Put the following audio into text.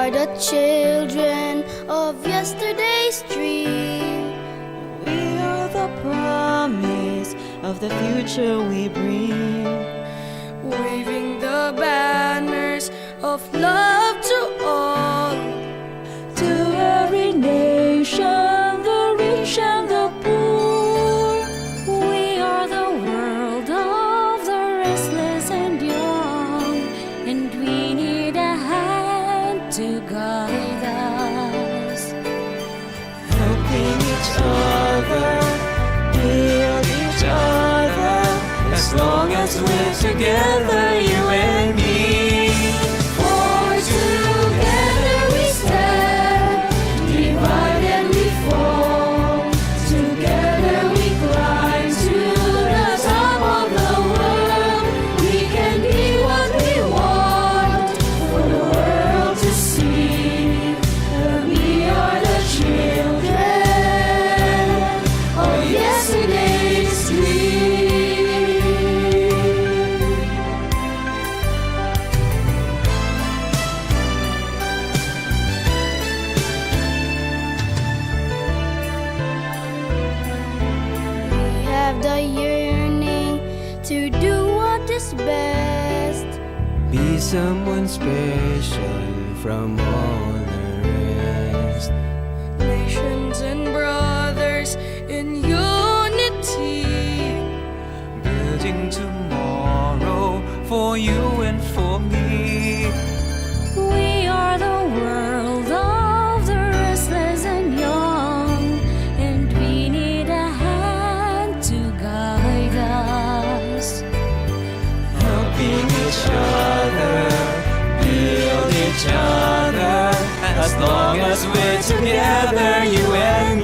are the children of yesterday's dream. We are the promise of the future we bring, Waving the banners of love to all. to every nation, the rich and the poor. We are the world of the restless and young, and we need a hand to guide us. Helping each other, build each other, as long as we're together, you and me. For together we stand, divide and we fall. Together we climb to the top of the world. We can be what we want for the world to see. We are the children of yesterday's dream. We have the yearning to do what is best. Be someone special from all the rest. Nations and brothers in unity. Building tomorrow for you and for me. We are the world of the restless and young, and we need a hand to guide us. Helping each other, build each other, as long as we're together, you and